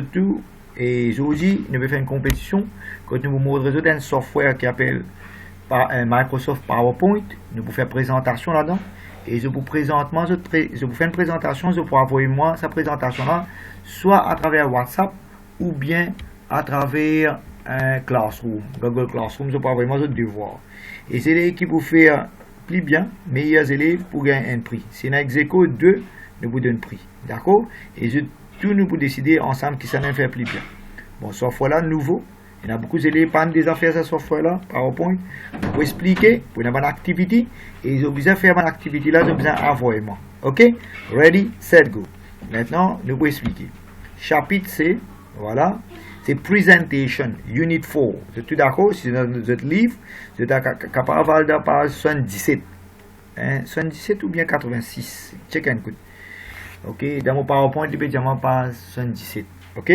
tout, et aujourd'hui, nous allons faire une compétition. Quand nous vous montrons un software qui s'appelle Microsoft PowerPoint, nous vous faire présentation là-dedans. Et je vous présentement, je vous fais une présentation, je pourrais envoyer moi sa présentation là, soit à travers WhatsApp ou bien à travers un Classroom, Google Classroom, je peux envoyer moi ce devoir. Et c'est les qui vous fait plus bien, meilleurs élèves pour gagner un prix. Si on a exéco 2, nous vous donne prix. D'accord? Et tout nous pour décider ensemble qui ça nous fait plus bien. Bon, ce software là, nouveau. Il y a beaucoup d'élèves qui des affaires ce software là, PowerPoint. Pour expliquer, pour une activité. Et ils ont besoin de faire une activité là, ils ont besoin d'envoyer moi. Ok? Ready, set, go. Maintenant, nous allons expliquer. Chapitre C, voilà. C'est Presentation, Unit 4. Vous êtes tout d'accord? Si dans votre livre, vous êtes capable de page 77. Hein? 77 ou bien 86. Check un coup. Ok, dans mon PowerPoint, il peut dire page 77. Ok,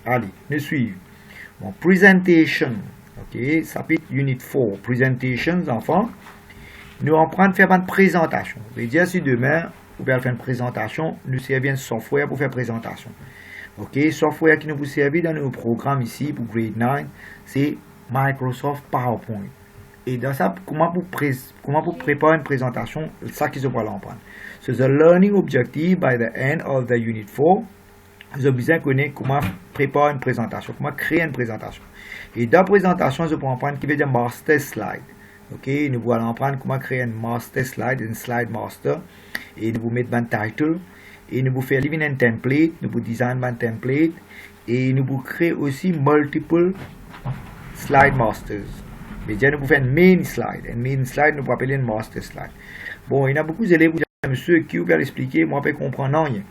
allez, nous suivons. Bon, Presentation. Ok, chapitre Unit 4. Presentations, enfants. Nous allons prendre faire une présentation. Je vais dire si demain, vous pouvez faire une présentation, nous servons un software pour faire présentation. Ok, software qui nous vous servir dans nos programmes ici pour Grade 9, c'est Microsoft PowerPoint. Et dans ça, comment vous préparer une présentation, c'est ça qu'ils ont pas l'emprunter. So the learning objective by the end of the unit 4, vous avez besoin de connaître comment préparer une présentation, comment créer une présentation. Et dans la présentation, je peux en prendre qui veut dire master slide. Ok, nous allons apprendre comment créer un master slide, un slide master, et nous vous mettre un title, et nous vous faire livrer un template, nous vous design un template, et nous vous créer aussi multiple slide masters. Mais déjà, nous vous faire une main slide. Une main slide, nous pouvons appeler une master slide. Bon, il y a beaucoup d'élèves monsieur qui vous peuvent expliquer, moi, je ne comprends rien.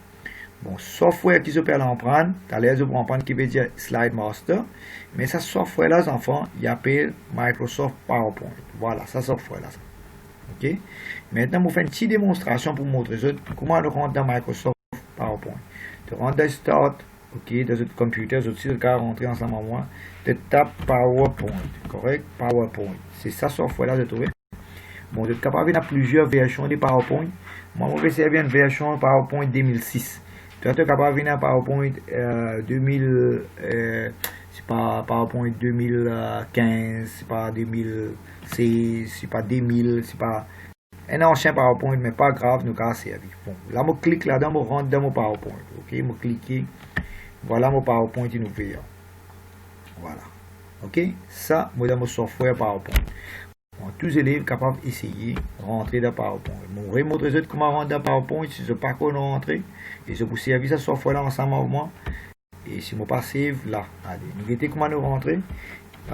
Bon, software qui se peut l'emprunter, tu as l'air de comprendre qui veut dire slide master, mais ce software là, enfants, il appelle Microsoft PowerPoint. Voilà, ça software là. Ok? Maintenant, vous faites une petite démonstration pour vous montrer comment on rentre dans Microsoft PowerPoint. Tu rentres dans Start, ok, dans votre computer, aussi, tu vas rentrer ensemble avec moi, tu tapes PowerPoint, correct? PowerPoint. C'est ça software là, de trouver. Bon, vous êtes capable de plusieurs versions de PowerPoint. Moi, je vais servir une version PowerPoint 2006. Tu es capable de PowerPoint 2000, c'est pas PowerPoint 2015, c'est pas 2016, c'est pas 2000, c'est pas un ancien PowerPoint, mais pas grave, nous allons servir. Bon, là, je clique là-dedans, je rentre dans mon PowerPoint. Ok, je clique. Voilà mon PowerPoint ouvert. Voilà. Ok, ça, moi, dans mon software PowerPoint. Bon, tous les élèves capables d'essayer de rentrer dans PowerPoint. Je vais vous montrer comment rentrer dans PowerPoint si je ne sais pas comment rentrer. Et je vous servis ce software là ensemble avec moi. Et si je ne pas save là, allez, nous regardez comment nous rentrer.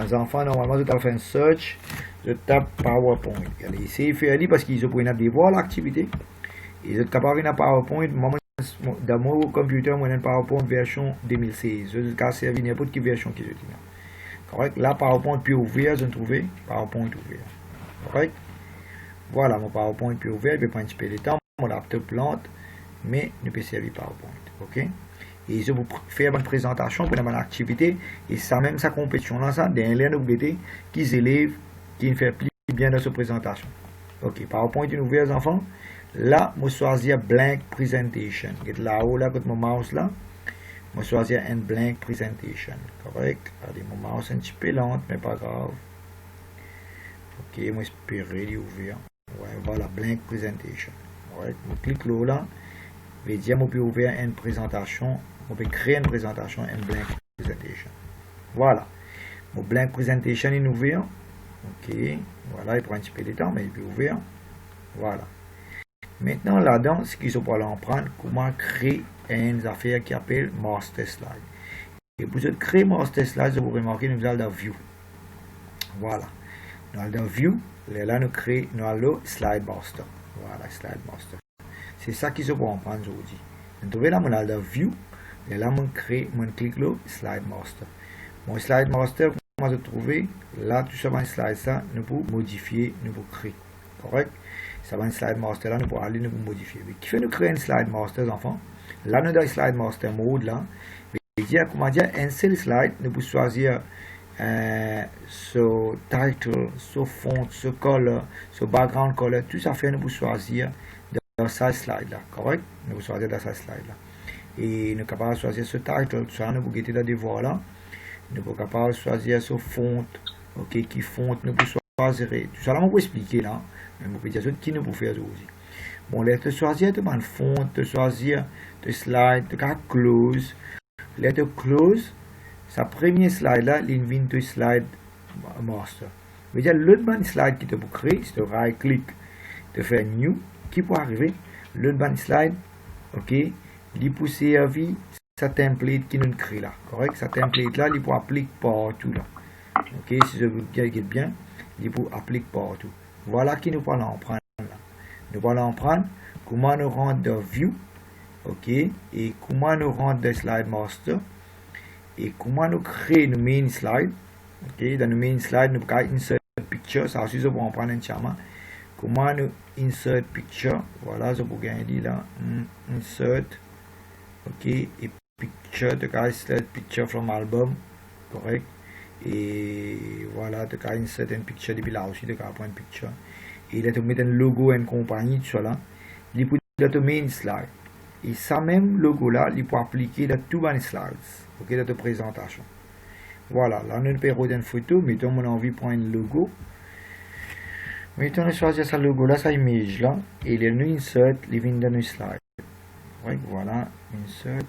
Les enfants, normalement, je fais un search, je tape PowerPoint. Allez, essayez de faire parce qu'ils ont pris de voir l'activité. Et je suis capable de PowerPoint. Dans mon computer, moi, j'ai une PowerPoint version 2016. Je vais servir n'importe quelle version qui est utilisée. Correct? Là, PowerPoint puis ouvert, je vais trouver PowerPoint ouvert. Correct? Voilà, mon PowerPoint puis ouvert, je vais prendre un petit peu de temps, mon laptop lente, mais je peux servir PowerPoint. Ok? Et je vais vous faire une présentation pour une activité, et ça même sa compétition là, ça, d'un lien ouvert qui élèves qui ne fait plus bien dans cette présentation. Ok, PowerPoint est ouvert, les enfants. Là, je choisir blank presentation. Là-haut, là, avec mon mouse là. Je vais choisir un blank presentation. Correct? Allez, mon mouse est un petit peu lent, mais pas grave. Ok, je vais espérer l'ouvrir. Ouais, voilà, blank presentation. Ouais, je clique là. Je vais dire, je peux ouvrir une présentation. Je peux créer une présentation, un blank presentation. Voilà. Mon blank presentation est ouvert. Ok, voilà, il prend un petit peu de temps, mais il peut ouvrir. Voilà. Maintenant, là-dedans, ce qu'ils sont pour l'emprunter, comment créer une affaire qui s'appelle Master Slide. Et pour créer Master Slide, vous remarquez, nous allons dans View. Voilà. Nous allons dans View. Là, nous créons le Slide Master. Voilà, Slide Master. C'est ça qu'ils sont pour emprunter aujourd'hui. Vous trouvez là, nous allons dans View. Et là, nous clique le Slide Master. Mon Slide Master, comment je trouver là, tout ça, slide ça, nous pouvons modifier, nous pouvons créer. Correct? Ça va un slide master là, nous pouvons aller nous modifier. Mais qui fait nous créer un slide master, enfants? Là, nous dans le slide master mode là. Mais dire, comment dire, un seul slide, nous pouvons choisir ce title, ce font, ce color, ce background color, tout ça fait nous pouvons choisir dans ce slide là. Correct? Nous pouvons choisir dans ce slide là. et nous sommes capables de choisir ce title, tout ça, nous pouvons guetter dans devoir là. Nous sommes capables de choisir ce font, ok, qui font, nous pouvons choisir, tout ça là, on peut expliquer là, mais on peut dire qui nous pouvons faire aussi. Bon, là, tu choisir de man font, tu choisir de slide, tu close, là, tu close, sa première slide là, l'invite de slide master. Mais dire l'autre man slide qui te pour créer, c'est de right click, de faire new, qui peut arriver, l'autre man slide, ok, il peut servir sa template qui nous crée là, correct, sa template là, il peut appliquer partout là, ok, si je vous dis bien, il peut appliquer partout. Voilà qui nous parle en prendre là. Nous allons prendre comment nous rendre de view, ok, et comment nous rendre de slide master, et comment nous créer nos main slide, ok, dans nos main slide, nous pouvons insert picture, ça aussi, je vais en prendre un chama. Comment nous insert picture, voilà, je peux gagner là, insert, ok, et picture, tu peux insert picture from album, correct, et voilà, tu peux insert une picture depuis là aussi, tu peux prendre une picture. Et là, tu mets un logo et une compagnie, tout ça là. Il peut te mettre une slide. Et ça même logo là, il peut appliquer dans tous les slides. Ok, dans ta présentation. Voilà, là, nous pouvons prendre une photo. Mettons, on a envie de prendre un logo. Mettons, on choisit ce logo là, cette image là. Et il nous insert, il vient dans nos slides. Ouais, voilà, insert.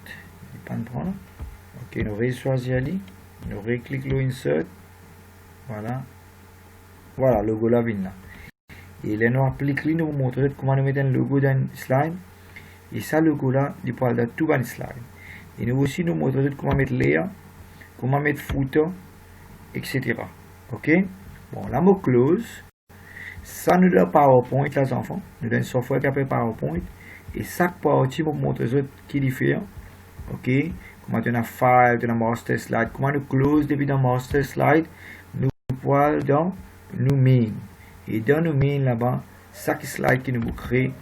Il pas de prendre. Ok, nous choisissons ali. Nous cliquons sur insert. Voilà. Voilà, le logo là vient là. Et là, nous appliquons, nous montrer comment nous mettons un logo dans une slide. Et ça, logo là, il parle de tout dans une slide. Et nous aussi, nous montrer comment mettre layer, comment mettre footer, etc. Ok? Bon, là, nous close. Ça, nous donne PowerPoint, les enfants. Nous donne un software qui s'appelle PowerPoint. Et chaque partie, nous montrer qui diffère. Ok? Comment tu as un file, tu as un master slide. Comment nous close depuis dans master slide. Nous pouvons dans nous main. Et dans nos mains là-bas, chaque slide que nous créons,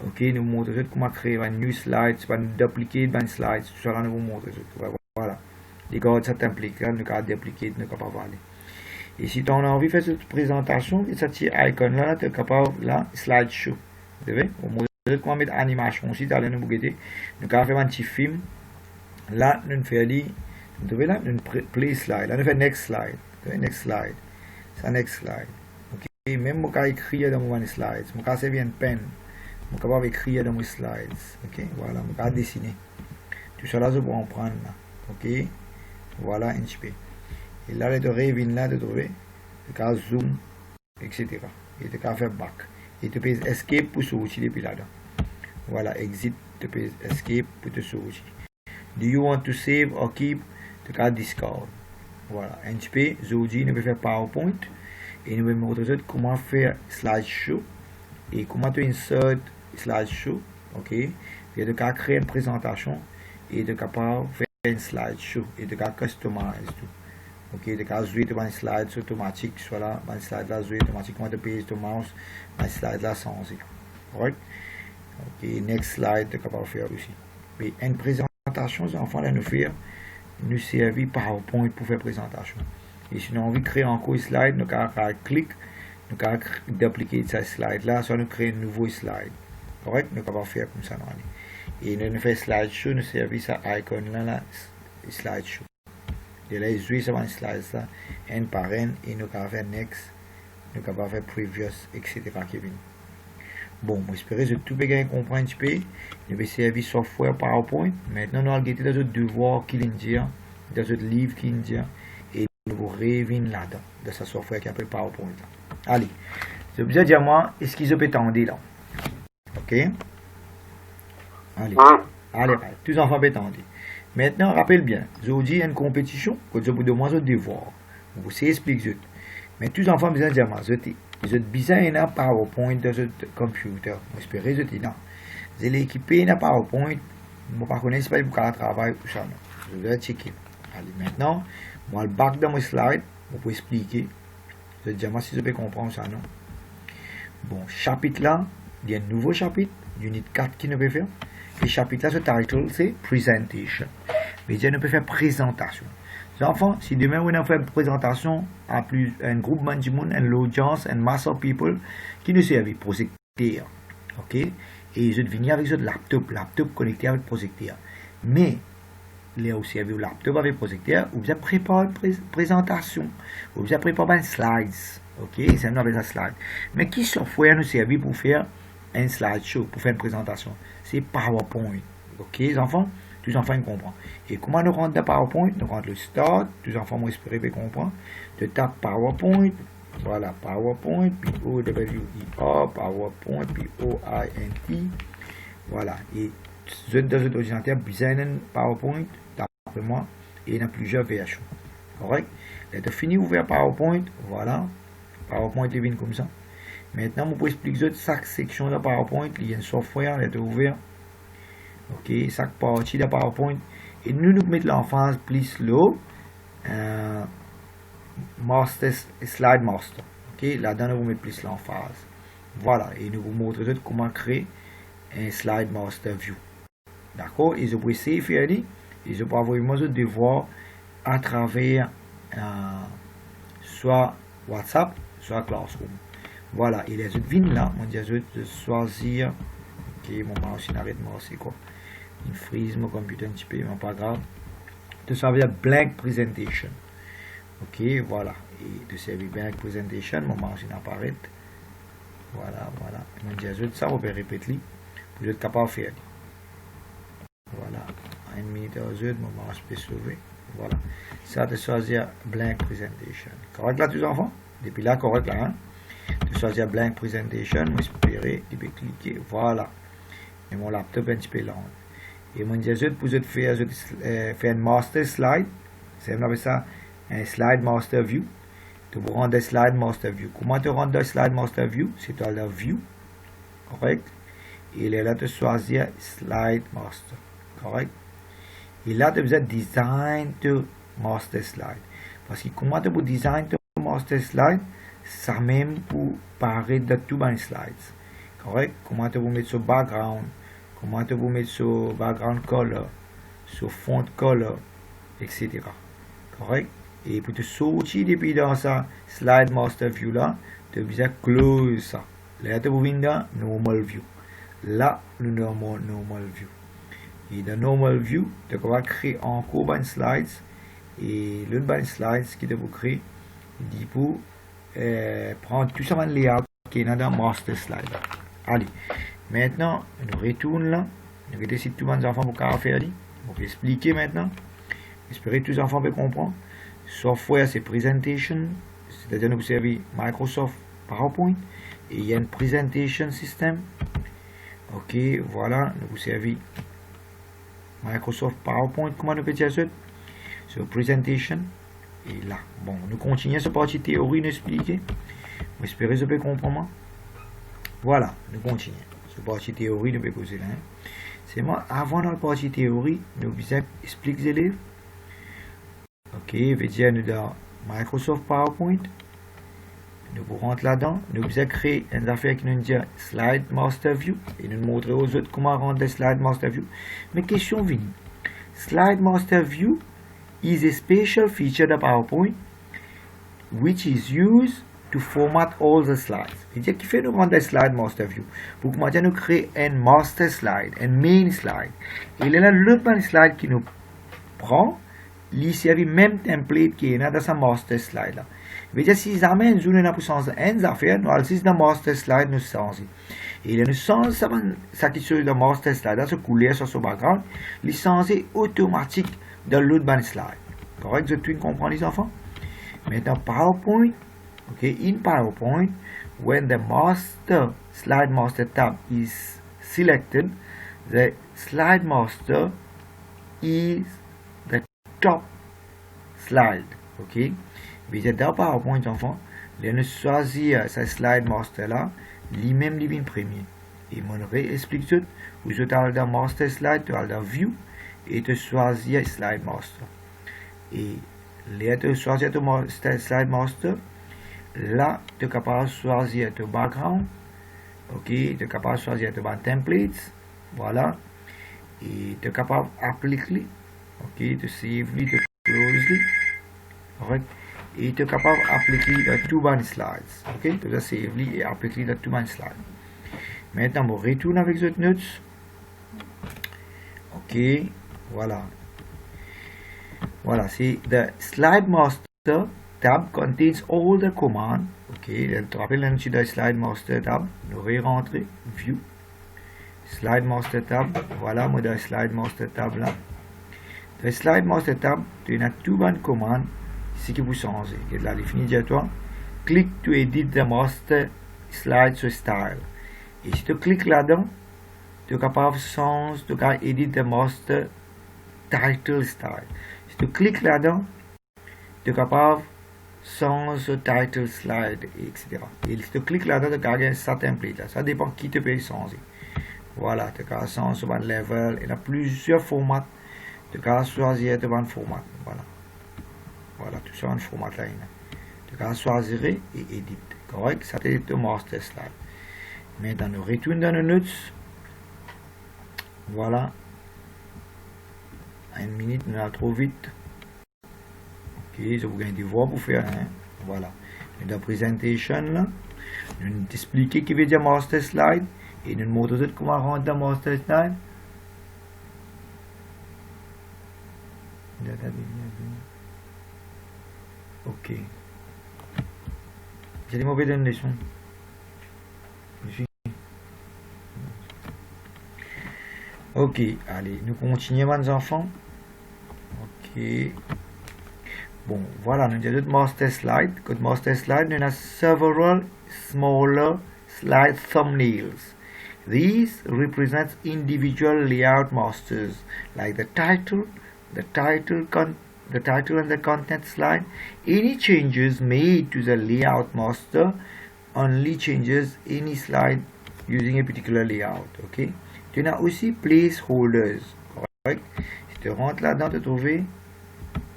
ok, nous montrons comment créer un new slide, pas nous dupliquer une slide, tout ça là nous montrons. Voilà. Les gars, ça template là, nous pouvons dupliquer, nous pouvons pas aller. Et si tu as envie de faire cette présentation, cette petite icon là, tu es capable là, slideshow. Vous savez, on montre comment mettre animation aussi, dans nous guetter. Nous pouvons faire un petit film. Là, nous faisons vous savez là, nous play slide. Là, nous faisons next slide. Next slide. Ça next slide. Et même je peux écrire dans mes slides, je peux servir une pen, je peux écrire dans mes slides, ok, voilà, je peux dessiner. Tout ça là, je peux en prendre là, ok, voilà, un petit peu. Et là, tu reviens là, tu trouves, tu peux zoom, etc. Et tu peux faire back. Et tu peux escape pour sortir depuis là-dedans. Voilà, exit, tu peux escape pour te sortir. Do you want to save or keep? Tu peux discard. Voilà, un petit peu, aujourd'hui, nous pouvons faire PowerPoint. Et nous allons montrer comment faire slideshow et comment tu insert slideshow, ok, et de créer une présentation et de capable faire une slideshow et de customize tout, ok, de jouer dans une slide automatique, soit là, dans une slide là jouer automatiquement de payer ton mouse, dans une slide là sans correct, ok, next slide de capable faire aussi. Mais une présentation, les enfants là nous faire, nous servir PowerPoint pour faire présentation. Et si nous avons envie de créer encore un slide, nous avons clic, nous avons dupliquer cette slide là, soit nous créer un nouveau slide. Correct? Nous avons faire comme ça. Et nous faisons slideshow, nous servons cette icon là, slideshow. Et là, jouer sur un slide là, un par un, et nous avons fait next, nous avons fait previous, etc. Bon, j'espère que tout le monde comprend un petit peu. Nous avons servi software PowerPoint. Maintenant, nous allons dans notre devoir qui dit, dans notre livre qui dit. Nous revenons là-dedans, de ce software qui s'appelle PowerPoint. Allez, je vais dire moi, est-ce qu'ils ont tendu là? Ok? Allez, allez, tous les enfants peuvent tendre. Maintenant, rappelle bien, aujourd'hui, il y a une compétition, que je vous demande de devoir. Vous expliquer. Mais tous les enfants besoin de dire moi, je besoin d'un PowerPoint dans ce computer. J'espère que je non. Je l'ai équipé d'un PowerPoint, je ne connais pas pour le travail ou ça. Je vais checker. Allez, maintenant, moi, le bac dans mon slide, on peut expliquer. Je vais dire moi si je peux comprendre ça, non? Bon, chapitre là, il y a un nouveau chapitre, unité 4 qui nous peut faire. Et chapitre là, ce title, c'est Presentation. Mais je ne peux faire présentation. Les enfants, si demain on fait une présentation à un groupe de monde, une audience, une masse de people qui nous servent projecteur. Ok? Et je vais venir avec ce laptop connecté avec projecteur. Mais, il y a aussi avec le laptop, avec le projecteur, vous avez préparé une présentation, vous avez préparé un slides, ok, c'est un appelle ça slide. Mais qui software nous servi pour faire un slideshow, pour faire une présentation? C'est PowerPoint, ok, les enfants? Tous les enfants ils comprennent. Et comment nous rentre dans PowerPoint? Nous rentre le start, tous les enfants vont espérer qu'ils comprennent. Tu tapes PowerPoint, voilà, PowerPoint, puis O-W-I-A, PowerPoint, puis O-I-N-T, voilà, et dans votre ordinateur, vous avez un PowerPoint, moi, et il y a plusieurs versions. Correct? Et tu fini ouvert PowerPoint, voilà. PowerPoint est venu comme ça. Maintenant, vous pouvez expliquer chaque section de PowerPoint, il y a un software, il est ouvert. Ok, chaque partie de PowerPoint. Et nous mettons l'emphase plus low, master, slide master. Ok, là-dedans, vous mettez plus l'emphase. Voilà, et nous vous montrons comment créer un slide master view. D'accord? Et je peux essayer de faire et je peux avoir moi de devoir à travers soit WhatsApp, soit Classroom. Voilà, et les autres vignes là, on dit de choisir. Ok, mon mouse il arrête de c'est quoi? Il freeze mon computer un petit peu, mais pas grave. De servir blank presentation. Ok, voilà. Et de servir blank presentation, mon mouse il apparaît. Voilà, voilà. On dit ça, on peut répéter pour être capable de faire. Voilà, 1 minute à 2, mon mouse peut se lever. Voilà, ça de choisir blank presentation. Correct là, tous les enfants? Depuis là, correct là, hein? De choisir blank presentation, moi espérer, je peux cliquer, voilà. Et mon laptop est un petit peu lent. Et mon dire pour faire un master slide, c'est ça, un slide master view. Tu peux rendre un slide master view. Comment tu rends un slide master view? C'est dans la view, correct? Et là, tu choisir slide master. Correct? Et là, tu as besoin de design to master slide. Parce que comment tu peux design to master slide, ça même pour paraître dans tous les slides. Correct? Comment tu peux mettre sur background, comment tu peux mettre sur background color, sur font color, etc. Correct? Et pour te sortir depuis dans ça slide master view là, tu as besoin de close ça. Là, tu peux venir dans normal view. Là, le normal view. Et dans normal view, tu vas créer encore un slides et l'autre slides qui te créer dit pour prendre tout ça les layout qui est dans master slide. Allez, maintenant nous retournons là, nous allons essayer tous les enfants pour faire on va expliquer maintenant. J'espère que tous les enfants peuvent comprendre. Software c'est presentation, c'est-à-dire nous servir Microsoft PowerPoint et il y a une presentation system. Ok, voilà, nous vous servir Microsoft PowerPoint, comment nous peut dire ça? Sur Presentation. Et là, bon, nous continuons cette partie théorie, nous expliquer. J'espère que vous pouvez comprendre. Voilà, nous continuons. Cette partie théorie, nous pouvons poser là. C'est moi, avant dans la partie théorie, nous vous expliquer les élèves. Ok, veut dire nous dans Microsoft PowerPoint. Nous rentrons là-dedans, nous allons créer une affaire qui nous dit Slide Master View et nous montrer aux autres comment rendre le Slide Master View. Mais question vient. Slide Master View is a special feature of PowerPoint which is used to format all the slides. C'est-à-dire qu'il fait nous rendre le Slide Master View pour que nous créer un master slide, un main slide. Et là, le slide qui nous prend, il servi même template qui est dans sa master slide là. Veja si jamais nous avons pour changer une affaire, nous allons dans master slide nous changer. Et là nous changeons ça qui est dans master slide, là, ce couleur sur ce background, il change automatique dans l'autre slide. Correct? Vous tout comprendre les enfants? Maintenant PowerPoint, ok, in PowerPoint, when the slide master tab is selected, the slide master is the top slide. Ok? Mais dans PowerPoint, enfant, nous choisir ce slide master là, lui-même il vient premier. Et mon explique tout, vous êtes dans master slide, tu as dans view, et tu choisis slide master. Et là, tu choisis ton slide master, là, tu es capable de choisir ton background, ok, tu es capable de choisir ton templates, voilà, et tu es capable d'appliquer, ok, de save, de close, correct. Et tu es capable d'appliquer dans tous les slides. Ok? Tu vas save et appliquer dans tous les slides. Maintenant, on retourne avec cette note. Ok. Voilà. Voilà, c'est the slide master tab contains all the commands. Ok, tu te rappelles l'entrée de slide master tab, nous rentrer view, slide master tab. Voilà, moi dans slide master tab là. Dans slide master tab, tu as tout bonnes commandes ici qui vous changez. Et là, les finis toi. Click to edit the master slide sur style. Et si tu cliques là-dedans, tu es capable de changer, tu peux edit the master title style. Si tu cliques là-dedans, tu es capable de changer le title slide, etc. Et si tu cliques là-dedans, tu as un certain template. Là. Ça dépend qui te peut changer. Voilà, tu as changer sur un level. Il y a plusieurs formats. Tu as choisir un format. Voilà. Voilà, tout ça un format là. Tu as choisir et edit. Correct? Ça c'est le master slide. Maintenant, nous retournons dans nos notes. Voilà. Une minute, nous allons trop vite. Ok, je vous gagne des voix pour faire. Hein? Voilà. Dans la présentation, là, nous expliquons ce qui veut dire master slide et nous montrons comment rendre dans master slide. Ok. J'ai des mauvaises leçons. Ok, allez, nous continuons, mes enfants. Ok. Bon, voilà, nous avons master slide. Comme master slide, nous avons several smaller slide thumbnails. These represent individual layout masters, like the title and the content slide. Any changes made to the layout master only changes any slide using a particular layout. Ok. Tu as aussi placeholders. Correct. Si tu rentres là-dedans, tu trouves.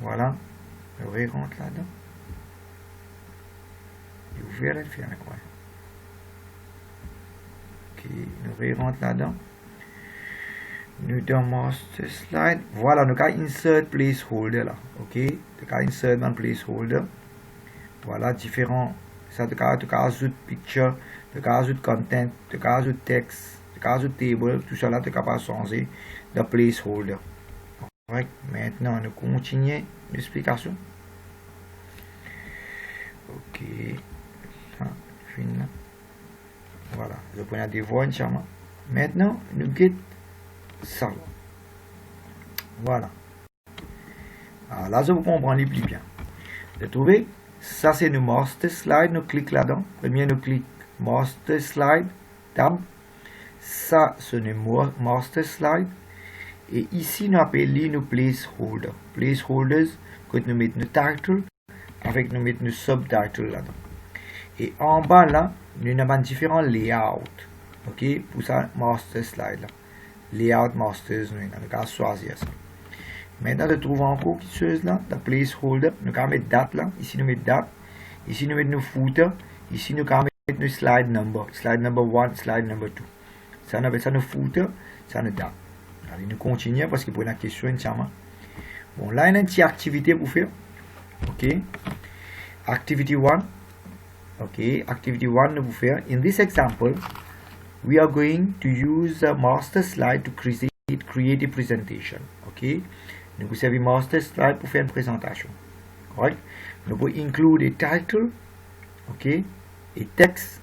Voilà. Je rentre là-dedans. Et ouvrir et fermer. Ouais. Ok. Nous rentre là-dedans. Nous dans master slide. Voilà. Nous avons insert placeholder là. Ok. Tu as insert un placeholder. Voilà. Différents. Ça, tu as ajouté picture. Tu as ajouté content. Tu as ajouté texte. Cas de table, tout ça là, tu es capable de changer de placeholder. Correct. Maintenant, nous continuons l'explication. Ok. Fini là. Voilà. Je prends des voix, Inch'Allah. Maintenant, nous get ça. Voilà. Alors là, je vous comprends les plus bien. Vous trouvez, ça c'est le master slide. Nous cliquons là-dedans. Premier, nous cliquons master slide, tab. Ça, c'est le master slide. Et ici, nous appelons nos placeholders. Placeholders, quand nous mettons nos title, avec nous mettons nos subtitle là-dedans. Et en bas là, nous avons différents layouts. Ok, pour ça, master slide là. Layout masters, nous allons choisir ça. Maintenant, nous trouvons encore quelque chose là, la placeholder. Nous allons mettre date là. Ici, nous mettons date. Ici, nous mettons nos footer. Ici, nous allons mettre nos slide number. Slide number 1, slide number 2. Ça, on appelle ça le footer, ça nous date. Allez, nous continuons parce que pour la question, Inch'Allah. Bon, là, il y a une petite activité pour faire. Ok. Activity 1. Ok. Activity 1, nous pour faire. In this example, we are going to use a master slide to create a presentation. Ok. Nous pouvons servir master slide pour faire une présentation. Correct. Nous pouvons include a title. Ok. A text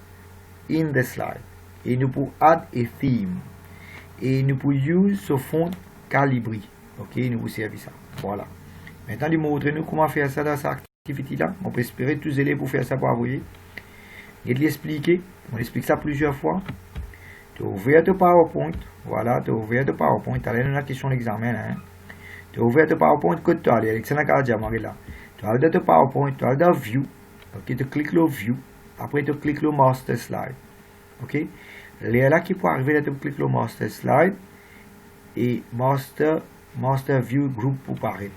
in the slide. Et nous pouvons add a theme. Et nous pouvons use ce font Calibri. Ok, nous pouvons servir ça. Voilà. Maintenant, je vais montrer nous comment faire ça dans cette activité-là. On peut espérer tous les élèves pour faire ça pour envoyer. Et de l'expliquer. On explique ça plusieurs fois. Tu as ouvert ton PowerPoint. Voilà, tu as ouvert ton PowerPoint. Tu as la question d'examen. Hein. Tu as ouvert ton PowerPoint que tu as. Alexandre Kardiamar est là. Tu as ouvert ton PowerPoint. Tu as dans View. Ok, tu cliques le View. Après, tu cliques le Master Slide. Ok. Là qui peut arriver, tu cliques le Master Slide et Master View Group pour parler.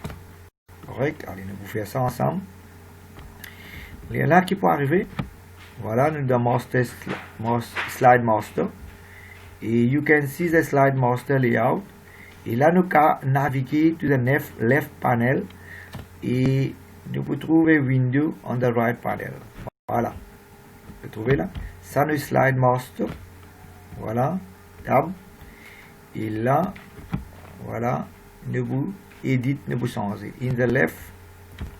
Correct. Allez, nous allons faire ça ensemble. Là qui peut arriver, voilà, nous dans Master Slide Master et you can see the Slide Master layout. Et là, nous allons naviguer to the left panel et nous pouvons trouver Window on the right panel. Voilà. Vous trouvez là? Ça, nous Slide Master. Voilà, tab. Et là, voilà, nous vous edit, nous vous changer. In the left,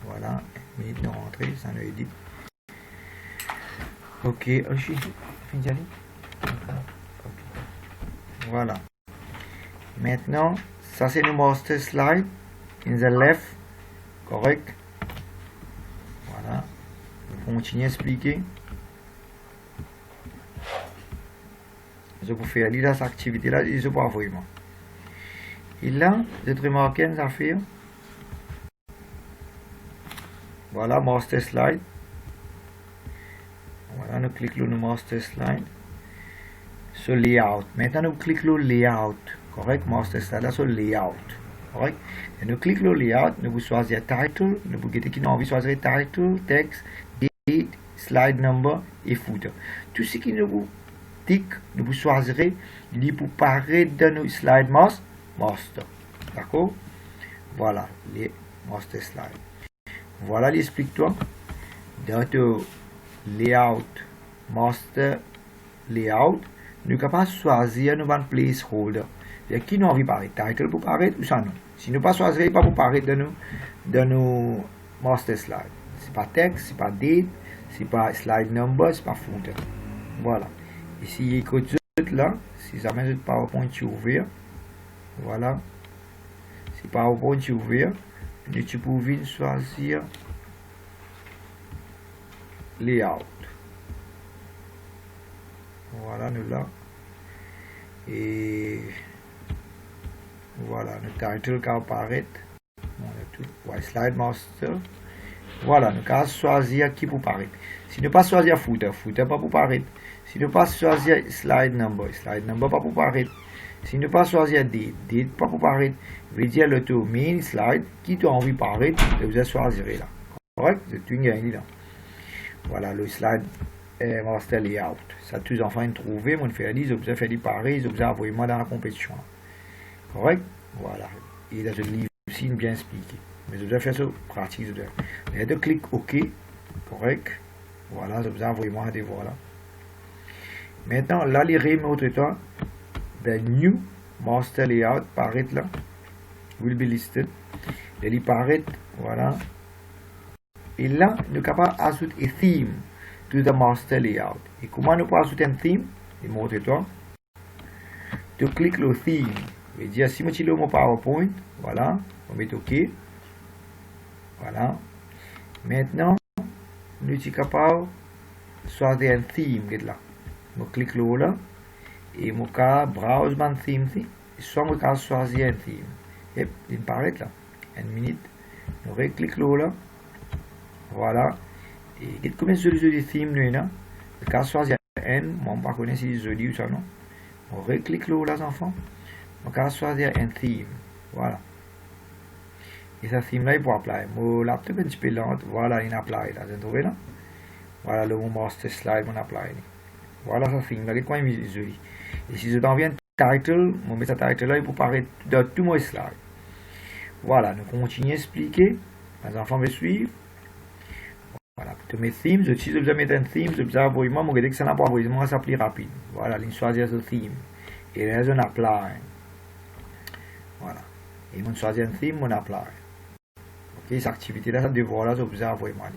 voilà, minute nous rentrer, ça nous edit. Ok, voilà. Maintenant, ça c'est le master slide. In the left, correct. Voilà. On continue à expliquer. Je peux faire lire cette activité là, je peux vraiment. Et là, je vais remarquer une affaire. Voilà, master slide. Voilà, nous cliquons sur le master slide. Sur layout. Maintenant, nous cliquons sur layout. Correct, master slide là sur layout. Correct. Et nous cliquons sur layout, nous vous choisir title, nous vous qui nous envie de choisir title, text, date, slide number et footer. Tout ce qui nous vous tic, nous vous choisirez, il pour paraître dans nos slide master. D'accord? Voilà, les master slide. Voilà l'explique-toi. Dans le layout, master layout, nous sommes capables de choisir nos placeholder. Qui nous envie de parler? Title pour paraître ou ça non? Si nous pas choisir, pas pour paraître dans nos master slide. C'est pas texte, c'est pas date, c'est pas slide number, c'est pas footer. Voilà. Ici, écoute là, si ça met le PowerPoint ouvert, voilà. Si PowerPoint ouvert, tu peux choisir layout. Voilà, nous là. Et voilà, le title qui apparaît. Ouais, slide master. Voilà, nous allons choisir qui pour paraître. Si nous pas choisir footer, footer pas pour paraître. Si nous pas choisir slide number pas pour paraître. Si nous pas choisir date, date pas pour paraître. Veut dire le tout main slide qui tu as envie de paraître, vous allez choisir là. Correct? C'est tout gagné là. Voilà le slide master layout. Ça tous enfin trouvé, mon fait dit, vous avez fait du pareil, vous avez envoyé moi dans la compétition. Correct? Voilà. Et dans ce livre aussi bien expliqué. Mais vous avez fait ça pratique. Et de clic OK. Correct. Voilà, vous avez envoyé moi des voilà. Maintenant, là, les remote temps, the new master layout paraît là. Will be listed. Et il paraît, voilà. Et là, nous sommes capables d'ajouter un theme to the master layout. Et comment nous pouvons ajouter un theme? Et montre-toi. Tu cliques le theme. Je vais dire, si je suis mon PowerPoint, voilà, on met OK. Voilà. Maintenant, nous sommes capables de choisir un theme. Là. Je clique là. Et je vais browse mon theme. Soit je vais choisir un theme. Et il paraît là. Une minute. Je clique là. Voilà. Et combien de solutions de thème nous là? Je vais choisir un. Moi, je ne connais pas si c'est joli ou ça non. Je clique là, les enfants. On va choisir un theme. Voilà. Et ce theme là, il faut appliquer. Mon laptop est un petit peu lent. Voilà, il applique là. Vous trouvez là? Voilà le master slide, on applique. Voilà ce theme là, il est quand même joli. Et si je t'en viens title, on met ce title là, il faut paraître dans tout mon slide. Voilà, nous continuons à expliquer. Les enfants vont suivre. Voilà, pour mes themes, si je vais mettre un theme, je vais envoyer moi, je vais dire que ça n'a pas envoyé, moi ça plus rapide. Voilà, il choisit ce theme. Et là, on apply. Voilà. Et on choisit un theme, on apply. Ok, cette activité-là, ça devoir là, je vous envoie moi.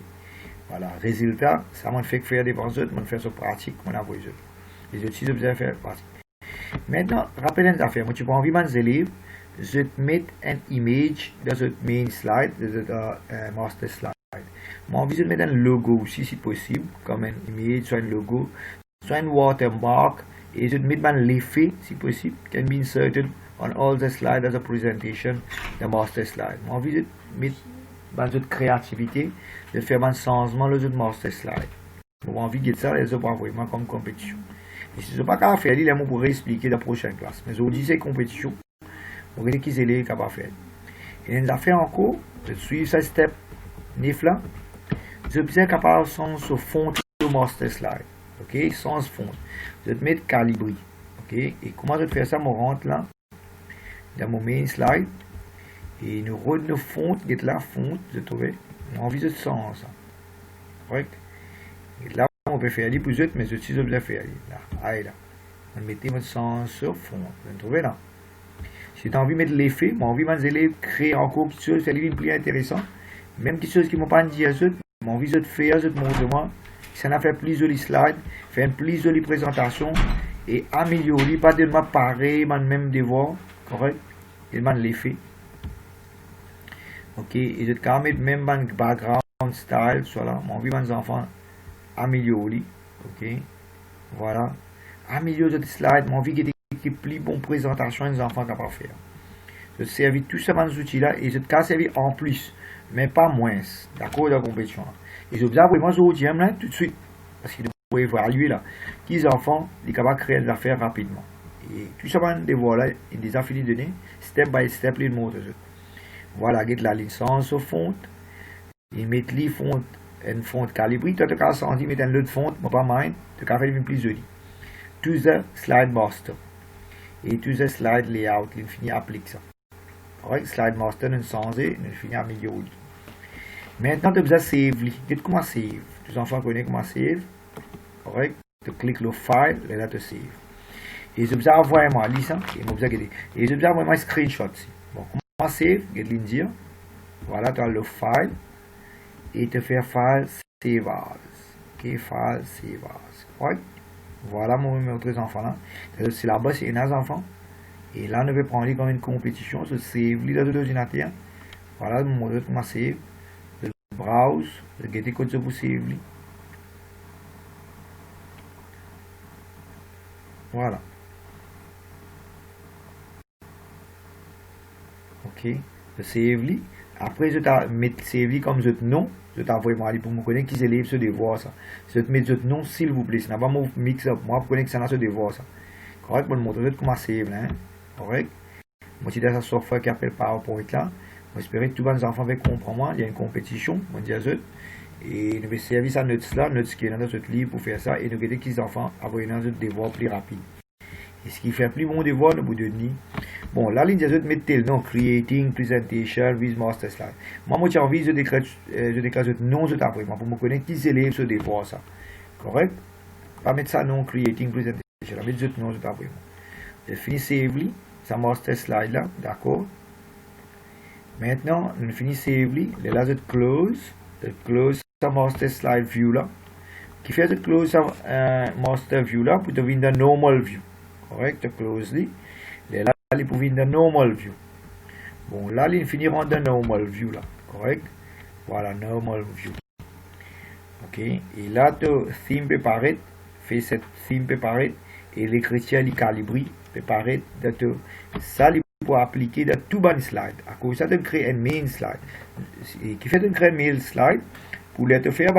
Voilà, résultat, ça m'a fait faire des bons autres, m'a fait ça pratique, on envoie les autres. Les autres, si je vous ai fait pratique. Maintenant, rappelez une affaire, moi, tu peux envie mes élèves, je te mets un image dans ce main slide, dans ce master slide. Moi, envie de mettre un logo aussi, si possible, comme un image, soit un logo, soit un watermark, et je te mets un l'effet, si possible, can be inserted on all the slides as a presentation, the master slide. Moi, envie de mettre une créativité, de faire un changement dans le master slide. Moi, envie de ça, les autres envoyer comme compétition. Et si je ne sais pas qu'à faire, là, je pourrais expliquer dans la prochaine classe. Mais aujourd'hui, c'est compétition. On va dire qu'ils sont capables de faire. Et nous avons fait encore, je suis ce step 9 là. Je suis capable de changer fond de master slide. Ok, sans fond. Je vais mettre calibri. Ok, et comment je vais faire ça? Je rentre là, dans mon main slide. Et nous rentrons nos fonds, qui est là, fond, je trouve. On a envie de changer ça. Correct? Et là, on peut faire pour les autres, mais je suis obligé de faire là. Allez là. On met votre sens sur fond. Vous trouvez là? Si tu as envie de mettre l'effet, moi envie mes élèves créer encore quelque chose, faire les plus intéressant. Même quelque chose qui m'ont pas dit à eux, j'ai envie de faire, de montrer moi, ça n'a fait plus joli slide, faire une plus jolie présentation et améliorer, pas de pareil, même devoir, correct, et l'effet. Ok, et je vais mettre même un background style, voilà, mon envie mes enfants améliorer, ok, voilà, améliorer ce slide, mon envie qui plus bonne présentation les enfants capables de faire. Je servis tout ça dans ces outils-là et je vais servir en plus, mais pas moins, d'accord, de la compétition. Et je observe vraiment ce outil là tout de suite, parce qu'il faut évaluer là, qui les enfants, sont capables de créer des affaires rapidement. Et tout ça dans des voies là, et des affiliés de données, step by step, les mots. Voilà, get la licence au fond, et mettre les fonds, une font calibrée, tu as 100 mettre un autre font, mais pas mal, tu as fait plus joli. Tout ça, slide master. Et tout ça, slide layout, il finit applique ça. Correct, slide master, nous changer, nous finit améliorer. Maintenant, tu as besoin de save. Qu'est-ce comment save? Tous les enfants connaissent comment save. Correct, tu cliques le file, et là tu save. Et je besoin d'envoyer moi licence, et je besoin de et je besoin d'envoyer un screenshot. Bon, comment save? Je vais dire. Voilà, tu as le file. Et tu fais file save as. Ok, file save as. Correct? Voilà mon autres enfants là. C'est là-bas, c'est un enfant. Et là, on va prendre comme une compétition. Je save dans l'ordinateur. Voilà, mon autre comment save. Je browse. Je get les codes pour save. Voilà. Ok. Je save. Après, je vais mettre save comme je nom. Je t'envoie moi pour me connaître qui élèves ce devoir ça. Je vais te mettre ce nom s'il vous plaît. Ce n'est pas mon mix up. Moi, pour connaître que ça n'a ce devoir ça. Correct, pour montrer comment save là. Correct. Moi, j'ai un software qui appelle PowerPoint là. J'espère que tous les enfants vont comprendre. Il y a une compétition. On dit à eux. Et nous allons servir ça notes là, notes qui est dans notre livre pour faire ça. Et nous allons que les enfants avoir un devoir plus rapide. Et ce qui fait plus bon devoir, nous vous donner. Bon, là, les autres mettent tel nom, creating presentation with master slide. Moi, j'ai envie de déclarer ce nom, je t'apprends, pour me connaître qui élèves ce devoir, ça. Correct? Pas mettre ça non, creating presentation. Je vais mettre ce nom, je t'apprends. Je finis save, ça master slide là, d'accord? Maintenant, nous finissons save, là, je close ça master slide view là. Qui fait de close ça master view là pour devenir normal view. Correct? Close li. Là, il pour venir dans normal view. Bon, là, il finira dans normal view là. Correct? Voilà, normal view. Ok? Et là, tu theme peut paraître, fait cette theme peut paraître, et l'écriture est calibrée, peut paraître, ça, il pour appliquer dans tout bon slide. À cause ça, tu crées un main slide. Et qui fait de créer un main slide, pour te faire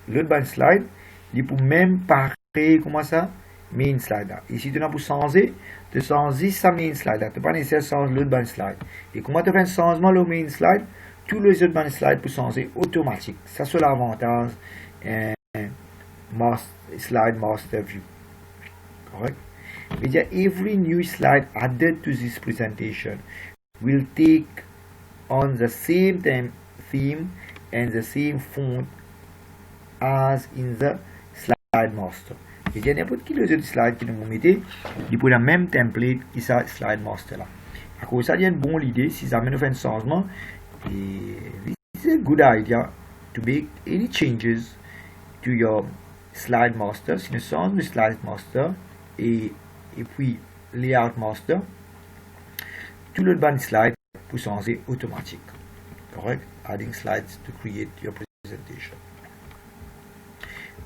l'autre bon slide, il pour même pareil, comment ça? Main slide là. Ici, tu as pour changer, tu changes sa main slide là. Tu n'as pas nécessaire de changer l'autre ban slide. Et comment tu fais un changement le main slide, tous les autres ban slides pour changer automatique. Ça, c'est l'avantage slide master view. Correct? Mais every new slide added to this presentation will take on the same theme and the same font as in the slide master. Et il y a n'importe quel autre slide qui nous mettez, il pour la même template qui ça slide master là. À cause ça, il y a une bonne idée si ça amène un changement. Et it's a good idea to make any changes to your slide master. Si nous changeons le slide master et puis layout master, tout le ban slide pour changer automatique. Correct? Adding slides to create your presentation.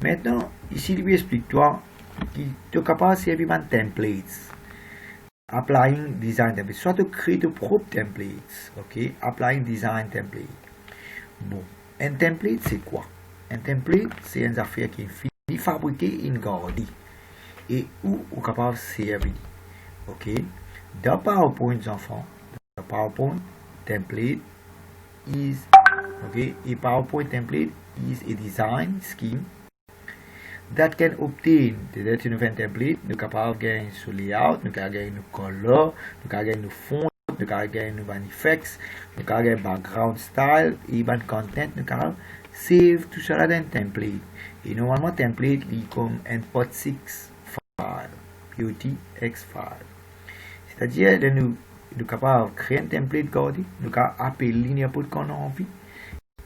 Maintenant, ici, il lui explique-toi qu'il est capable de servir un templates. Applying design templates. Soit tu crées tes propres templates. Ok? Applying design template. Bon. Un template, c'est quoi? Un template, c'est une affaire qui est finie, fabriquée et gardée. Et où on est capable de servir. Ok? Dans PowerPoint, enfants, the PowerPoint template is, okay? A PowerPoint template is a design scheme that can obtain the template. Nous sommes capables de gagner sur layout, nous sommes gagner nos color, nous sommes gagner nos fonds, nous sommes gagner nos effects, nous sommes gagner background style, et ban content, nous sommes save tout cela dans un template. Et normalement, template est comme un POT6 file, POTX file. C'est-à-dire, nous nous sommes capables de créer un template Gaudi, nous sommes capables d'appeler n'importe qu'on a envie.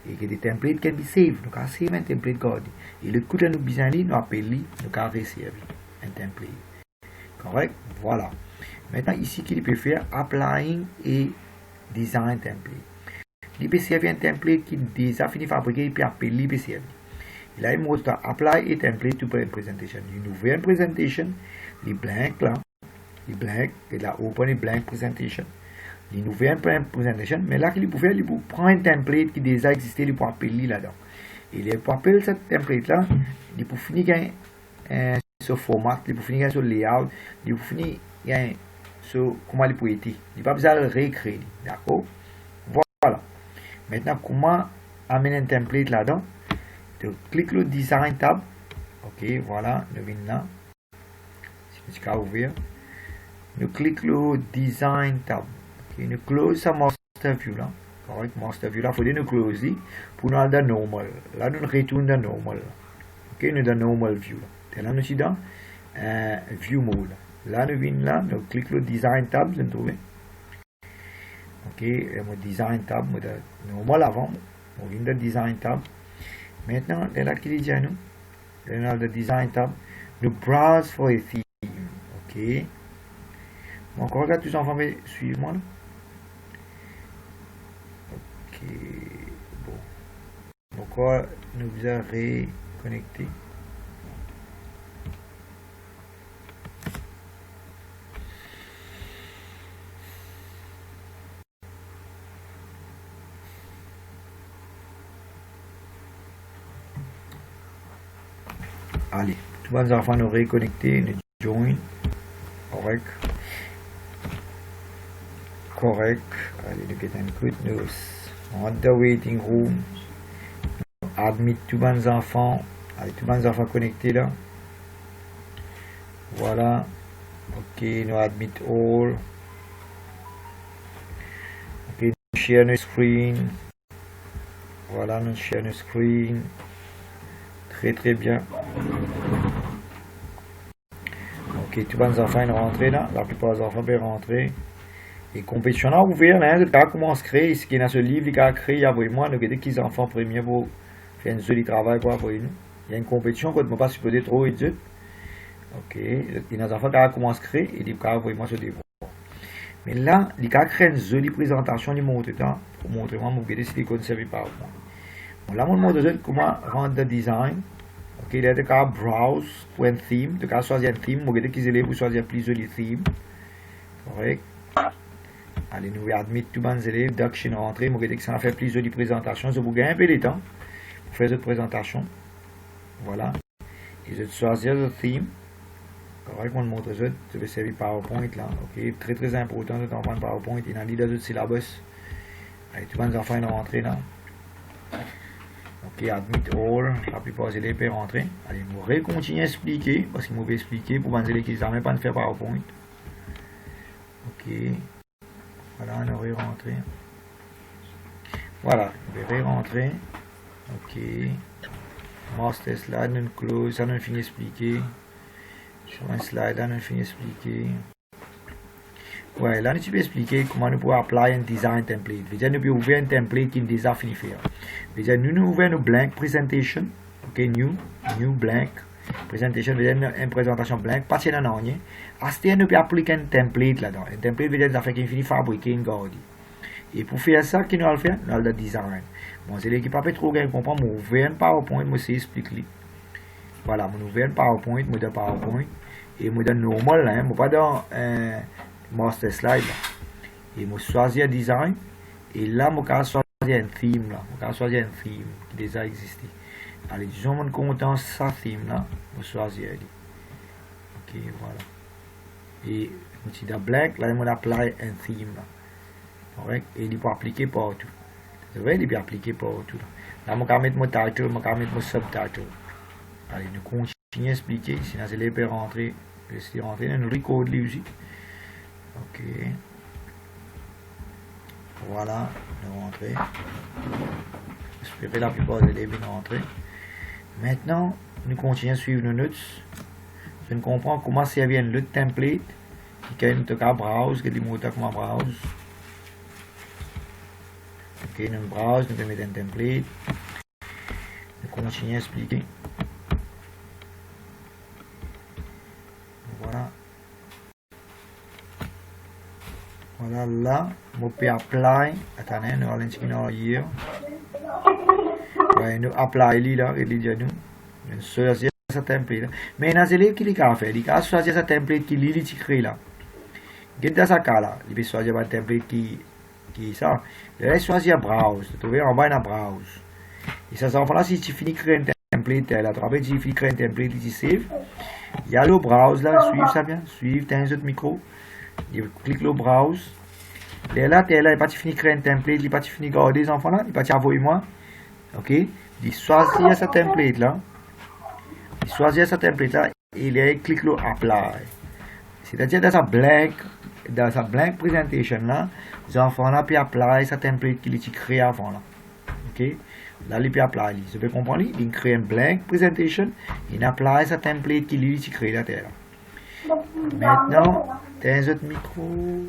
Et que des templates can be saved. Nous avons save un template Gaudi. Et le coup de nous besoin nous appelons, nous avons recevoir un template. Correct? Voilà. Maintenant, ici, qu'il peut faire applying et design template. Il peut servir un template qui est déjà fini fabriqué, il peut appeler, il peut servir. Et là, il montre apply et template to print presentation. Il ouvre une présentation, il blank là, il blank, et là, open et blank presentation. Il ouvre une présentation, mais là, qu'il peut faire, il peut prendre un template qui déjà existait, il peut appeler là-dedans. Et il peut appeler ce template là, il peut finir ce format, il peut finir ce layout, il peut finir sur comment il peut être. Il n'a pas besoin de le recréer. D'accord? Voilà. Maintenant, comment amener un template là-dedans? Tu cliques le design tab. Ok, voilà, nous venons là. Si tu as ouvert, nous cliquons le design tab. Ok, nous close ça master view là. Correct, master view là, il faut nous close pour nous aller dans normal. Là, nous retournons dans normal. Ok, nous dans normal view là. Et là, nous sommes dans view mode. Là, nous venons là, nous cliquons le design tab, vous trouvez. Ok, le design tab, normal avant, on vient dans design tab. Maintenant, là, qu'il dit à nous, dans le design tab, nous browse for a theme. Ok. Bon, encore regarde tous les enfants, suivez-moi. Ok. Bon. Pourquoi nous vous a reconnecté? Allez, tous les enfants nous reconnecter, nous join. Correct. Correct. Allez, nous get un good news. On the waiting room. Admit tous les enfants. Allez, tous les enfants connectés là. Voilà. Ok, nous admit all. Ok, nous share nos screen. Voilà, nous share nos screen. Très très bien. Ok, tous les enfants sont rentrés là. La plupart des enfants peuvent rentrer. Et compétition là ouvert là, le gars commence à créer. Ce qui est dans ce livre, il a créé avec moi. Nous avons des enfants premiers pour faire un joli travail pour nous. Il y a une compétition qu'on ne peut pas supporter trop et tout. Ok, il y a des enfants qui commencent à créer et ils peuvent avec moi ce livre. Mais là, il a créé une jolie présentation. Il montre ça pour montrer moi mon guide si il conserve par moi. Bon, là, on montre comment rendre le design. Ok, il y a des cas browse pour un theme. De cas choisir un theme. Mon guide qui élève pour choisir plus joli theme. Correct. Allez, nous admettons tous les élèves. Donc, je suis rentré. Mon guide qui s'en a fait plus joli présentation. Je vous gagne un peu de temps pour faire cette présentation. Voilà. Et je vais choisir le theme. Correct, on montre ça. Je vais servir PowerPoint là. Ok, très très important de comprendre PowerPoint. Il y a un leader de syllabus. Allez, tous les enfants sont rentrés là. Ok, admit all, la plupart des élèves peuvent rentrer. Allez, nous continuer à expliquer, parce qu'il m'avait expliqué pour les élèves qui ne savent pas faire PowerPoint. Ok, voilà, on aurait rentré. Voilà, on va rentrer. Ok, master slide, nous close, ça nous finit d'expliquer. Sur un slide, là, nous finit d'expliquer. Ouais, là, nous peux expliquer comment nous pouvons appliquer un design template. Déjà, nous pouvons ouvrir un template qui est déjà fini faire. Déjà, nous ouvrons une blank presentation. Ok, new blank presentation. Déjà, une présentation blank. Pas de rien. Après, nous pouvons appliquer un template là-dedans. Un template veut dire des affaires qui finissent fabriquer une garde. Et pour faire ça, qu'est-ce que nous allons faire? Nous allons le design. Bon, c'est l'équipe pas trop bien comprendre. Moi, ouvrir un PowerPoint, moi, c'est expliquer. Voilà, moi, ouvrir un PowerPoint, moi, dans PowerPoint. Et moi, dans normal, hein, moi, pas dans master slide là. Et moi choisir design et là moi choisir un theme là, moi choisir un theme qui déjà existait. Allez, disons mon content ça theme là, moi choisir. Ok, voilà. Et si dans black là moi apply un theme là. Correct, et il peut appliquer partout. C'est vrai, il peut appliquer partout. Là moi mettre mon title, moi mettre mon subtitle. Allez, nous continuons à expliquer, sinon c'est les peut rentrer, je rentrer dans le record lui aussi. Ok, voilà, nous rentrons. J'espère la plupart des élèves sont rentrés. Maintenant, nous continuons à suivre nos notes. Je ne comprends comment servir le template qui nous toque à browse, que les mots comment browse. Ok, nous browse, nous mettre un template. Nous continuons à expliquer. Voilà. Voilà là, je peux apply. Attendez, nous allons inscrire here. Ouais, nous apply là, il dit nous. Nous choisir ce template. Mais dans ce qui est fait, il a choisi ce template qui est créé là. Dans ce cas là, il peut choisir un template qui ça. Il va choisir browse. Vous trouvez en bas dans browse. Et ça va là si tu finis de créer un template là, tu vas finis de créer un template ici save. Il y a le browse là, suivre ça bien, suivre dans un autre micro. Il clique le browse. Là, il n'est pas fini de créer un template, il n'est pas fini de garder les enfants là, il n'est pas envoyer moi. Ok, il choisit ce template là. Il choisit ce template là et il clique le apply. C'est-à-dire dans sa blank presentation là, les enfants là peuvent apply ce template qu'il a créé avant là. Ok, là il peut apply. Vous pouvez comprendre, il crée un blank presentation, il apply ce template qu'il a créé là. Maintenant, dans un autre micro.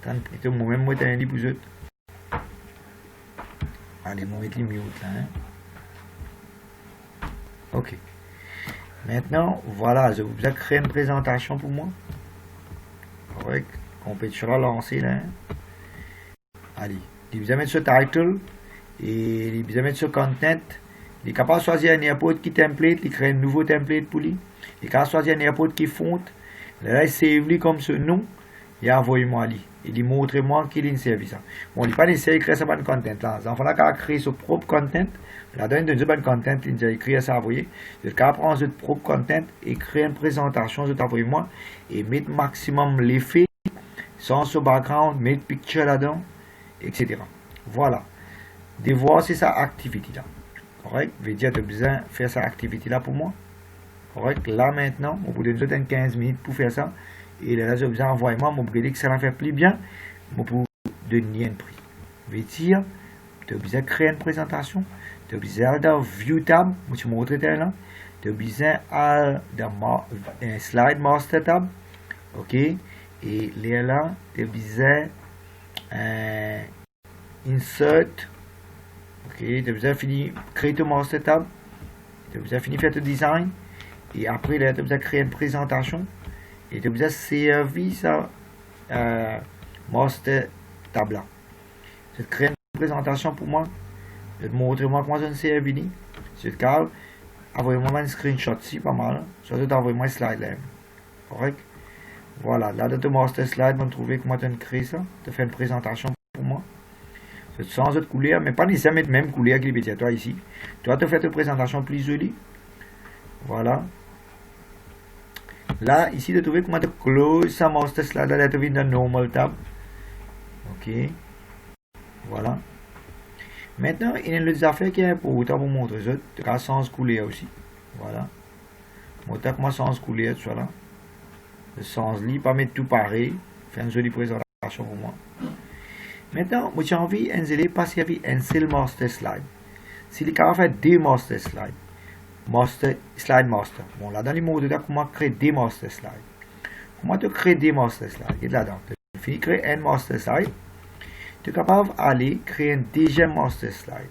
Attends, moi-même, moi, t'as un dit pour eux. Allez, je vais mettre les mute là. Hein. Ok. Maintenant, voilà, je vous ai créé une présentation pour moi. Avec compétition lancée là. Allez, il vous a mettre ce title et il vous a mettre ce content. Il est capable de choisir un airport qui template, il crée un nouveau template pour lui. Il est capable de choisir un airport qui fonte. Là, il save lui comme ce nom. Et envoyez-moi lui. Il montre-moi qu'il est un service. Bon, il n'est pas nécessaire de créer ce bon content là. Les enfants là, quand créer son propre content, la donne de ce bon content, il a écrit ça envoyer. Il est capable de prendre ce propre content et créer une présentation, je t'envoie-moi, et mettre maximum l'effet, sans ce background, mettre picture là-dedans, etc. Voilà. De voir si ça activité là. Correct? Je vais dire que tu as besoin de faire cette activité là pour moi. Correct? Là maintenant, au bout de 15 minutes pour faire ça. Et là, je vous envoie moi, je vais que ça va faire plus bien. Je vais donner un prix. Je vais dire, tu as besoin de créer une présentation. Tu as besoin de View Tab. Je vais vous montrer là. Tu as besoin d'un Slide Master Tab. Ok? Et là, tu as besoin Insert. Ok? Tu as besoin de finir créer ton Master Tab. Tu as besoin de finir faire ton design. Et après, là, tu as besoin de créer une présentation. Et tu as besoin de servir ça Master Tab là. Je vais créer une présentation pour moi. Je vais te montrer moi comment je ne sais venir. Je vais te calme. Envoyez-moi un screenshot ici, pas mal. Je vais t'envoyer un slide là. Correct? Voilà. Là, dans ton Master Slide, on va trouver comment tu crées ça. Tu fais une présentation pour moi. C'est sans autre couleur, mais pas nécessairement la même couleur que les toi ici. Toi, tu fais ta présentation plus jolie. Voilà. Là, ici, tu trouves comment tu close ça Master Slide. Là, tu viens dans Normal Tab. Ok. Voilà. Maintenant, il y a des affaires qui est important pour montrer ça. Tu as sens couleur aussi. Voilà. Moi, tu as comment sens couleur, tu vois là. Le sens lit, pas mettre tout pareil. Faire une jolie présentation pour moi. Maintenant, moi, j'ai envie de passer avec un seul Master Slide. S'il est capable de faire des Master Slides. Slide Master. Bon, là, dans les mots, tu as comment créer des Master Slides. Comment tu crées des Master Slides? Et là-dedans, tu finis de créer un Master Slide. Tu es capable d'aller créer un deuxième Master Slide.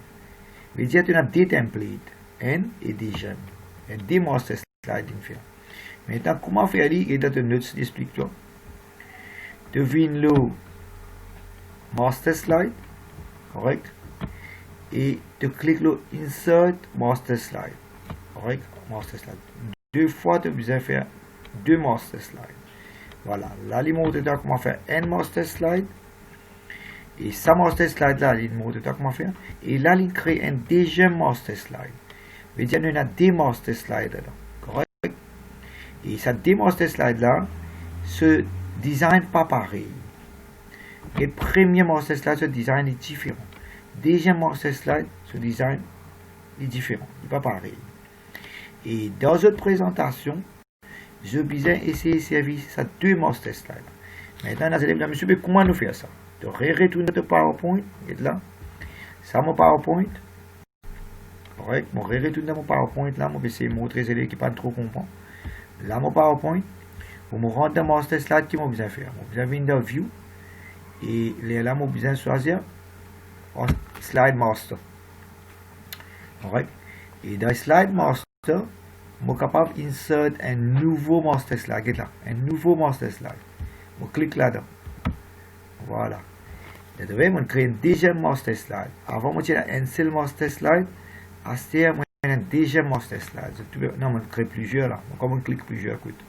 Je veux dire, tu as deux templates. Un et deuxième. Et deux Master Slides différents. Maintenant, comment faire ça? Et dans tes notes, explique-toi. Tu viens le Master Slide. Correct? Et tu cliques le Insert Master Slide. Correct? Master Slide. Deux fois, tu as besoin de faire deux Master Slides. Voilà. Là, il montre comment faire un Master Slide. Et ça Master Slide là, il montre comment faire. Et là, il crée un deuxième Master Slide. Je veux dire, il y a deux Master Slides là. Correct? Et ça deux Master Slide là, ce design pas pareil. Et le premier Master Slide, ce design est différent. Deuxième Master Slide, ce design est différent. Il n'est pas pareil. Et dans cette présentation, je vais essayer de servir ça deux Master Slides. Maintenant, les élèves, monsieur, comment nous faire ça? De retourner notre PowerPoint, et là, ça mon PowerPoint. Correct, je retourne dans mon PowerPoint là, je vais essayer de montrer les élèves qui ne pas trop comprendre. Là, mon PowerPoint. pour me rendre dans master slide, qui m'a besoin faire? J'ai besoin venir dans view et là, j'ai besoin choisir slide master. Alright. Et dans slide master, je suis capable d'insert un nouveau master slide. Là, un nouveau master slide. Je clique là-dedans. Voilà. Je vais créer un deuxième master slide. Avant, je vais un seul master slide. À ce moment, je vais un deuxième master slide. Non, je crée plusieurs là. Comme je clique plusieurs, écoute.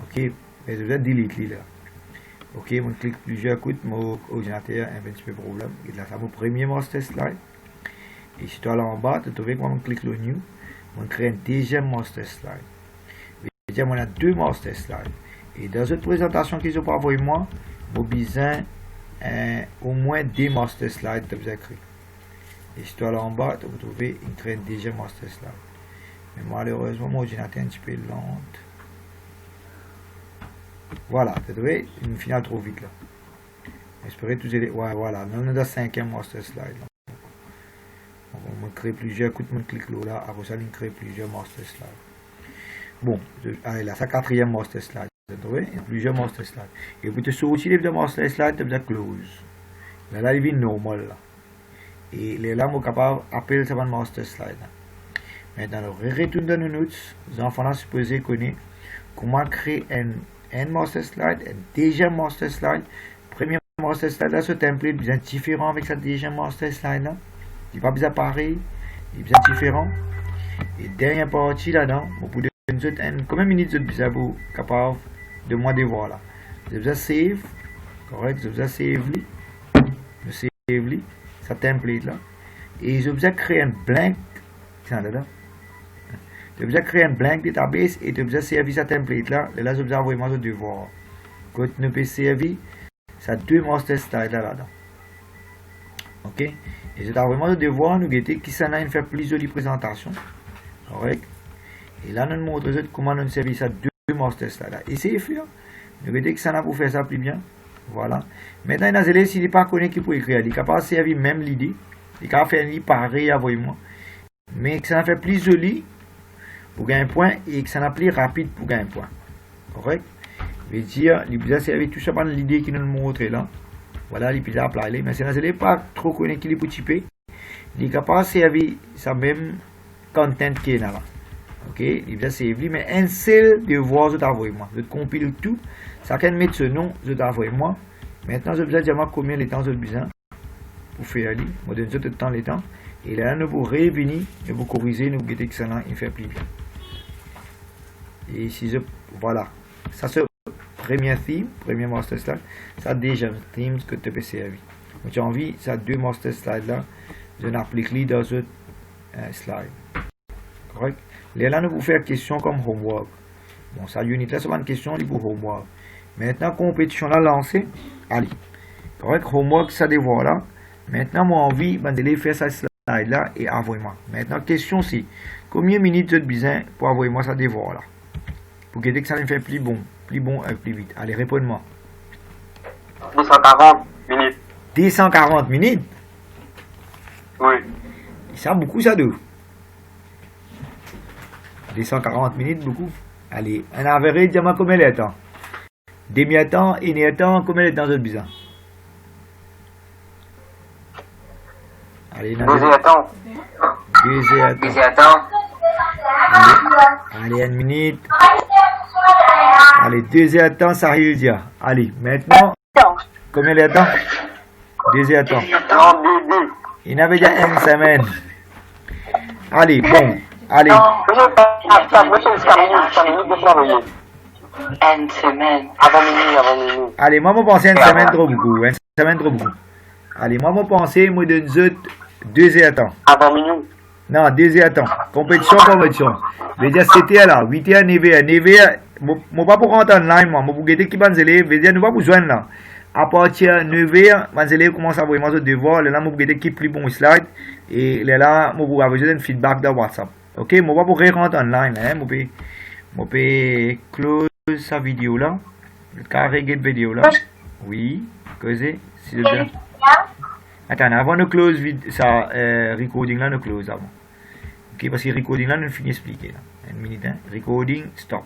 Ok. Je vais delete là. Ok, je clique plusieurs, écoute. Mon ordinateur a un petit peu de problème. Et là, c'est mon premier master slide. Et si tu es là en bas, tu vois que je clique le new. Je crée un deuxième master slide. Je vais dire, deux master slides. Et dans cette présentation qu'ils ont pas envoyé moi, j'ai besoin au moins deux master slides que vous avez créé. Et si tu es là en bas, tu vas trouver une deuxième master slide. Mais malheureusement, mon ordinateur est un petit peu lent. Voilà, tu vois, une finale trop vite là. J'espère que tous les. Ouais, voilà, nous sommes dans le cinquième master slide. Là. On va créer plusieurs, écoute, on clique là, après ça, on crée plusieurs master slides. Bon, allez là, c'est le quatrième master slide. Vous voyez, il y a plusieurs master slides. Et pour te sortir de master slide, tu as close. Là, il est normal. Là. Et là, on est capable d'appeler ça master slide. Là. Maintenant, on retourne dans nos notes. Les enfants sont supposés connaître comment créer un master slide, un deuxième master slide. Premier master slide, là, ce template bien différent avec ce deuxième master slide. Là. Il n'est pas bien pareil, il est bien différent. Et dernière partie là-dedans, pour combien de minutes vous êtes capable de moi de voir là. Vous avez save, correct, vous avez save, ça template là. Et je vous ai créé un blank, je vous ai créé un blank database et je vous ai servi ce template là. Et là, je vous ai envoyé mon devoir. Quand nous pouvons servir, ça deux master slides là-dedans. Ok? Et je vous ai envoyé mon devoir, nous guetter qui s'en a fait plus jolie présentation. Correct? Et là, nous montrons comment nous servir ça deux master slides là. Essayez de faire. Nous guetter qui s'en a pour faire ça plus bien. Voilà. Maintenant, dans les s'il n'est pas connu qui peut écrire, il est capable de servir même l'idée. Il est capable de faire une idée pareil avec moi. Mais que ça en fait plus joli pour gagner un point et que ça en plus rapide pour gagner un point. Correct? Je veux dire, il peut servir tout ça par l'idée qu'il nous montre là. Voilà, il peut appliquer. Mais si vous n'avez pas trop connu qu'il est pour typer, il est capable de servir ça même content qui est là. Ok? Il peut servir, mais un seul devoir, je t'envoie moi. Je compile tout. Ça peut mettre ce nom, je t'envoie moi. Maintenant, je vais dire combien de temps je besoin pour faire lui. Je donne tout le temps les temps. Et là, nous vous revenir, nous vous corriger, nous guetter que ça il fait plus bien. Et si je. Voilà. Ça, c'est le premier theme, premier master slide. Ça, déjà, theme que tu peux servir. Donc, j'ai envie, ça, deux master slides là, je n'applique les dans ce slide. Correct? Là, nous vous faire question comme homework. Bon, ça, unit là, c'est pas une question, il pour homework. Maintenant, compétition là lancée. Allez. Correct? Homework, ça devoir là. Maintenant, moi, envie de faire ça slide là et envoyez-moi. Maintenant, question c'est combien de minutes vous avez besoin pour envoyer moi ça devoir là? Pour que ça me fait plus bon et plus vite. Allez, réponds-moi. 240 minutes. 240 minutes? Oui. Ça, beaucoup, ça doit. 240 minutes, beaucoup. Allez, un average, dis-moi combien de temps? Demi-temps, une-temps, combien de temps vous avez besoin? Allez, 2 heures temps. 2 heures. 2 heures temps. Allez, une minute. Allez, 2 heures de temps, ça arrive dire. Allez, maintenant, combien de temps? 2 heures de temps. 32. Il avait déjà une semaine. Allez, bon. Allez. Une semaine. Avant minuit. Allez, moi, je pense une semaine trop beaucoup. Une semaine trop beaucoup. Allez, moi, je pense, moi, de nous autres, 2 heures de temps. Avant minuit. Non, 2 heures de temps. Compétition. Je veux dire, c'était là, 8h, 9h. 9h, je ne pas pour rentrer online, moi. Je vais pour qui va nous élèves. Je veux dire, nous ne pas besoin là. À partir de 9h, mes élèves commencent à voir mes devoirs. Là, je vais qui plus bon slide. Et là, je vais avoir besoin de feedback dans WhatsApp. Ok, je ne vais pas pour rentrer online. Je peux close sa vidéo là. Je vais régler la vidéo là. Oui, causez, s'il vous plaît. Attends, avant de close ça recording là, nous close avant. Ok, parce que recording là, nous finissons expliquer là. Une minute, hein. Recording, stop.